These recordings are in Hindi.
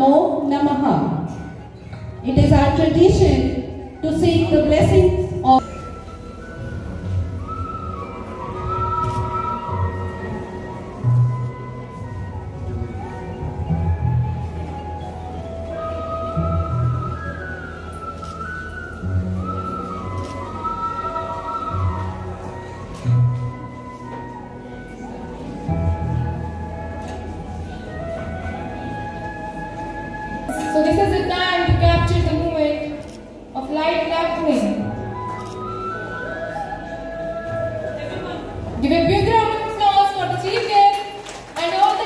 Namo Namaha. It is our tradition to seek the blessings of So this is the time to capture the moment of light happening. Give a big round of applause for the chief guest and all the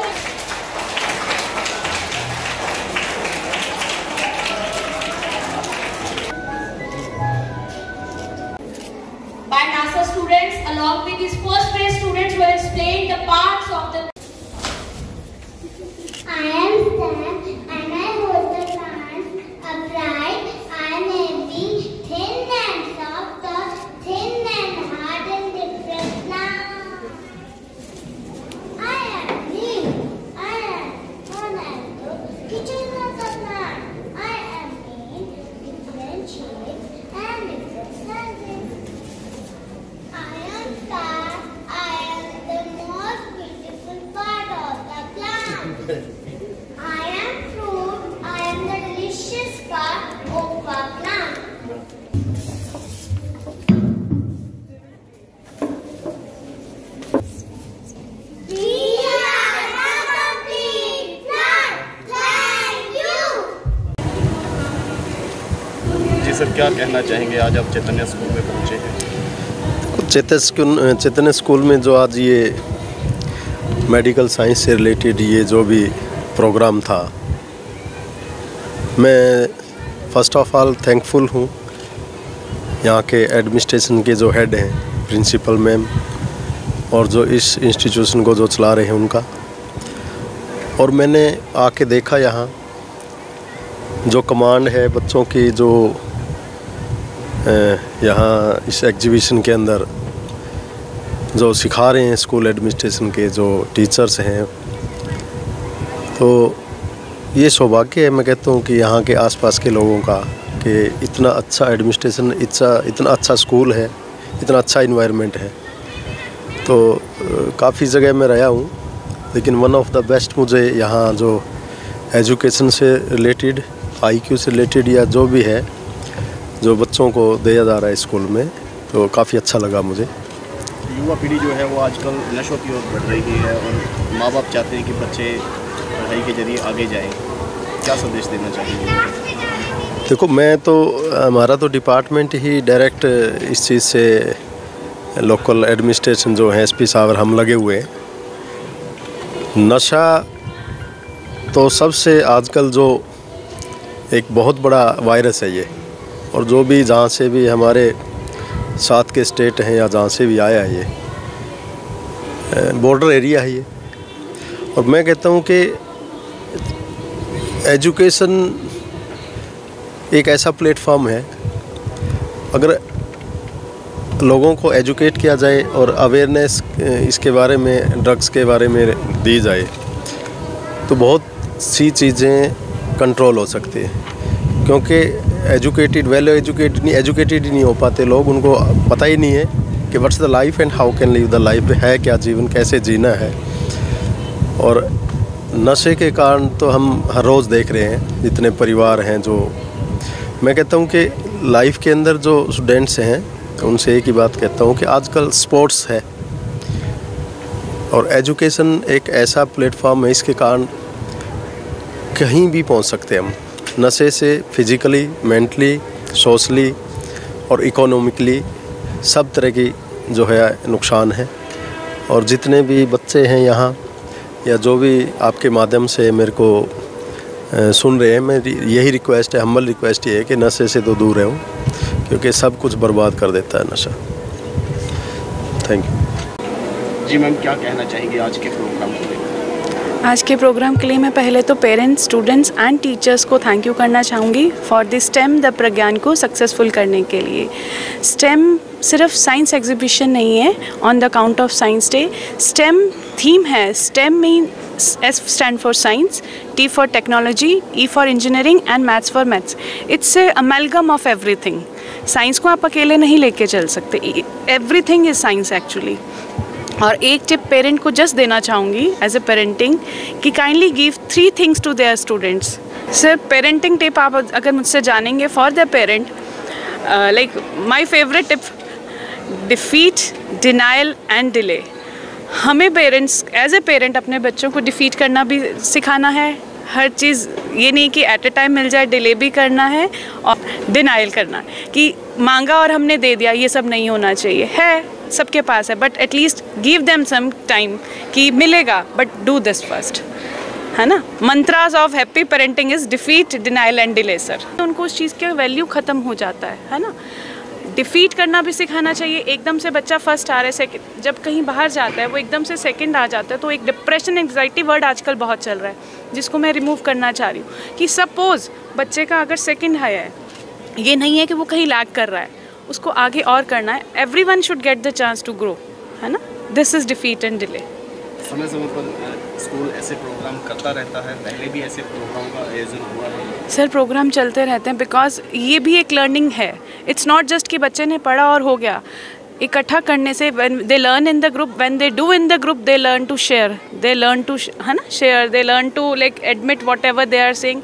by NASA students along with his first grade students who will explain the parts of the I am Sam and I hold the plant upright and heavy, thin and soft, thin and hard and different now. I am new. I am Ronaldo, kitchen of the plant. I am in different shapes and different sizes. I am star. I am the most beautiful part of the plant. I am fruit. I am the delicious part of our plant. We are a complete plant. Thank you. जी सर, क्या कहना चाहेंगे? आज आप चैतन्य स्कूल में पहुंचे हैं। चैतन्य स्कूल में जो आज ये मेडिकल साइंस से रिलेटेड ये जो भी प्रोग्राम था, मैं फ़र्स्ट ऑफ ऑल थैंकफुल हूँ यहाँ के एडमिनिस्ट्रेशन के जो हेड हैं, प्रिंसिपल मैम, और जो इस इंस्टीट्यूशन को जो चला रहे हैं उनका। और मैंने आके देखा यहाँ जो कमांड है बच्चों की, जो यहाँ इस एग्जीबिशन के अंदर जो सिखा रहे हैं स्कूल एडमिनिस्ट्रेशन के जो टीचर्स हैं, तो ये सौभाग्य है मैं कहता हूँ कि यहाँ के आसपास के लोगों का कि इतना अच्छा एडमिनिस्ट्रेशन, इतना अच्छा स्कूल है, इतना अच्छा इन्वायरमेंट है। तो काफ़ी जगह मैं रहा हूँ, लेकिन वन ऑफ द बेस्ट मुझे यहाँ जो एजुकेशन से रिलेटेड, IQ से रिलेटेड या जो भी है, जो बच्चों को दिया जा रहा है स्कूल में, तो काफ़ी अच्छा लगा मुझे। युवा पीढ़ी जो है वो आजकल नशों की ओर बढ़ रही है और माँ बाप चाहते हैं कि बच्चे पढ़ाई के जरिए आगे जाएं। क्या संदेश देना चाहेंगे? देखो, मैं तो हमारा तो डिपार्टमेंट ही डायरेक्ट इस चीज़ से, लोकल एडमिनिस्ट्रेशन जो है SP साहब और हम लगे हुए हैं। नशा तो सबसे आजकल जो एक बहुत बड़ा वायरस है ये, और जो भी जहाँ से भी हमारे साथ के स्टेट हैं या जहाँ से भी आया है, ये बॉर्डर एरिया है ये। और मैं कहता हूँ कि एजुकेशन एक ऐसा प्लेटफॉर्म है, अगर लोगों को एजुकेट किया जाए और अवेयरनेस इसके बारे में, ड्रग्स के बारे में दी जाए, तो बहुत सी चीज़ें कंट्रोल हो सकती है। क्योंकि एजुकेटेड, वेल एजुकेटेड ही नहीं हो पाते लोग, उनको पता ही नहीं है कि what's the life and how can live the life, है क्या जीवन, कैसे जीना है। और नशे के कारण तो हम हर रोज़ देख रहे हैं जितने परिवार हैं, जो मैं कहता हूँ कि लाइफ के अंदर जो स्टूडेंट्स हैं उनसे एक ही बात कहता हूँ कि आजकल स्पोर्ट्स है और एजुकेशन एक ऐसा प्लेटफॉर्म है, इसके कारण कहीं भी पहुँच सकते हैं हम। नशे से फिज़िकली, मेंटली, सोशली और इकोनॉमिकली सब तरह की जो है नुकसान है। और जितने भी बच्चे हैं यहाँ या जो भी आपके माध्यम से मेरे को सुन रहे हैं, मेरी यही रिक्वेस्ट है, हम्बल रिक्वेस्ट ये है कि नशे से तो दूर रहूँ, क्योंकि सब कुछ बर्बाद कर देता है नशा। Thank you. जी मैम, क्या कहना चाहेंगे आज के प्रोग्राम को लेकर? आज के प्रोग्राम के लिए मैं पहले तो पेरेंट्स, स्टूडेंट्स एंड टीचर्स को थैंक यू करना चाहूँगी फॉर द स्टेम द प्रज्ञान को सक्सेसफुल करने के लिए। स्टेम सिर्फ साइंस एग्जीबिशन नहीं है on the count of science day. Stem theme है STEM में S stand for science, T for technology, E for engineering and maths for maths. It's a amalgam of everything. Science को आप अकेले नहीं लेके चल सकते, एवरीथिंग इज साइंस एक्चुअली। और एक टिप पेरेंट को जस्ट देना चाहूँगी एज ए पेरेंटिंग कि kindly give 3 things to their students. Sir parenting tip आप अगर मुझसे जानेंगे for the parent, like my favourite tip, defeat, denial and delay. हमें पेरेंट्स एज ए पेरेंट अपने बच्चों को डिफीट करना भी सिखाना है, हर चीज़ ये नहीं कि एट ए टाइम मिल जाए, डिले भी करना है और डिनाइल करना है कि मांगा और हमने दे दिया, ये सब नहीं होना चाहिए। है सबके पास है but atleast give them some time कि मिलेगा, बट डू दिस फर्स्ट, है ना। Mantras of happy parenting is defeat, denial and delay sir. उनको उस चीज़ का वैल्यू ख़त्म हो जाता है ना। डिफीट करना भी सिखाना चाहिए। एकदम से बच्चा फर्स्ट आ रहा है, सेकंड, जब कहीं बाहर जाता है वो एकदम से सेकंड आ जाता है, तो एक डिप्रेशन, एंग्जाइटी वर्ड आजकल बहुत चल रहा है, जिसको मैं रिमूव करना चाह रही हूँ कि सपोज़ बच्चे का अगर सेकंड है, ये नहीं है कि वो कहीं लैग कर रहा है, उसको आगे और करना है। Everyone should get the chance to grow, है ना। This is defeat and delay. समय समय पर स्कूल ऐसे प्रोग्राम करता रहता है, पहले भी ऐसे प्रोग्राम का आयोजन हुआ है? सर प्रोग्राम चलते रहते हैं, बिकॉज ये भी एक लर्निंग है। इट्स नॉट जस्ट कि बच्चे ने पढ़ा और हो गया। इकट्ठा करने से when they learn in the group, when they do in the group, they learn to share, they learn to है ना share, they learn to like admit whatever they are saying,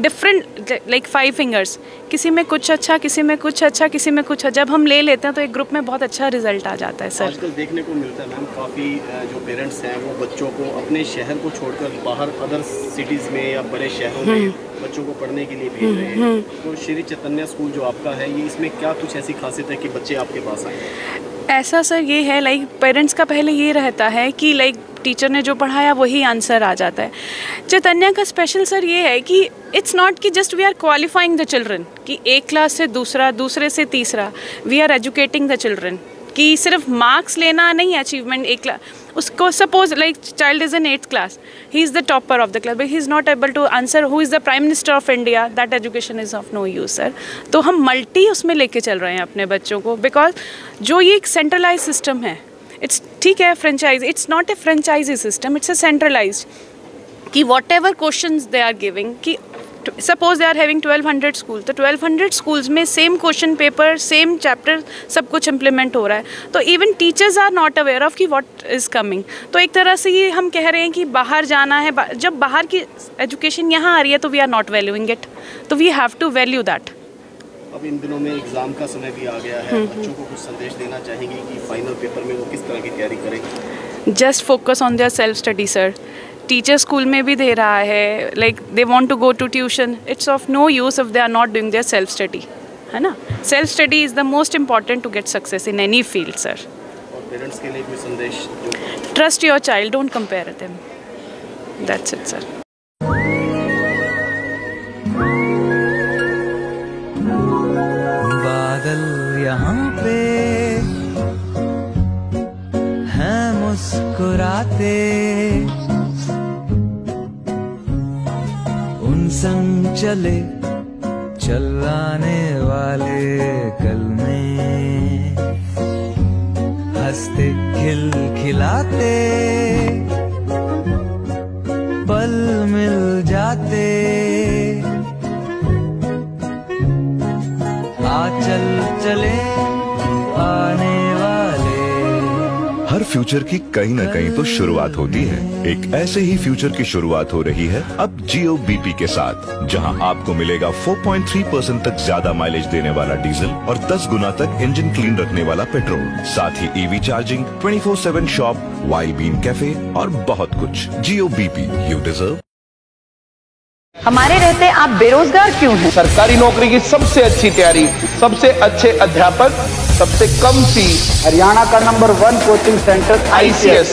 different like 5 fingers, किसी में कुछ अच्छा, किसी में कुछ अच्छा, किसी में कुछ। जब हम ले लेते हैं तो एक ग्रुप में बहुत अच्छा रिजल्ट आ जाता है सर। आजकल देखने को मिलता है मैम, काफ़ी जो पेरेंट्स हैं वो बच्चों को अपने शहर को छोड़कर बाहर अदर सिटीज़ में या बड़े शहरों में बच्चों को पढ़ने के लिए भेज रहे हैं। तो श्री चैतन्य स्कूल जो आपका है, ये इसमें क्या कुछ ऐसी खासियत है कि बच्चे आपके पास आए? ऐसा सर ये है, लाइक पेरेंट्स का पहले ये रहता है कि लाइक टीचर ने जो पढ़ाया वही आंसर आ जाता है। चैतन्य का स्पेशल सर ये है कि इट्स नॉट कि just we are qualifying the children कि एक क्लास से दूसरा, दूसरे से तीसरा, we are educating the children कि सिर्फ मार्क्स लेना नहीं, अचीवमेंट एक क्लास उसको। Suppose like child is in 8th class, he is the topper of the class, but he is not able to answer who is the prime minister of India, that education is of no use sir. तो हम मल्टी उसमें लेके चल रहे हैं अपने बच्चों को, बिकॉज जो ये एक सेंट्रलाइज सिस्टम है, इट्स ठीक है franchise, it's not a franchisee system, it's a centralise कि whatever question they are giving, कि suppose they are having 1200 school, तो 1200 स्कूल्स में same question paper, same chapter, सब कुछ इम्प्लीमेंट हो रहा है। तो even teachers are not aware of कि व्हाट इज़ कमिंग। तो एक तरह से ये हम कह रहे हैं कि बाहर जाना है, जब बाहर की एजुकेशन यहाँ आ रही है तो we are not valuing it, तो we have to value that. अब इन दिनों में एग्ज़ाम का समय भी आ गया है, बच्चों को कुछ संदेश देना चाहेंगे कि फाइनल पेपर में वो किस तरह की तैयारी करें? Just focus on their self study sir. Teacher school में भी दे रहा है, like they want to go to tuition, it's of no use if they are not doing their self study, है ना। Self study is the most important to get success in any field sir. और पेरेंट्स के लिए कोई संदेश? Trust your child, don't compare them, that's it sir. बादल यहाँ पे हैं मुस्कुराते, उन संग चले चलाने वाले कल में, हंसते खिलखिलाते पल मिल जाते, चल चले आने वाले। हर फ्यूचर की कहीं न कहीं तो शुरुआत होती है। एक ऐसे ही फ्यूचर की शुरुआत हो रही है अब Jio BP के साथ, जहां आपको मिलेगा 4.3% तक ज्यादा माइलेज देने वाला डीजल और 10 गुना तक इंजन क्लीन रखने वाला पेट्रोल, साथ ही EV charging, 24/7 shop, wild bean cafe और बहुत कुछ। Jio BP, you deserve। हमारे रहते आप बेरोजगार क्यों हैं? सरकारी नौकरी की सबसे अच्छी तैयारी, सबसे अच्छे अध्यापक, सबसे कम फीस, हरियाणा का नंबर 1 कोचिंग सेंटर ICS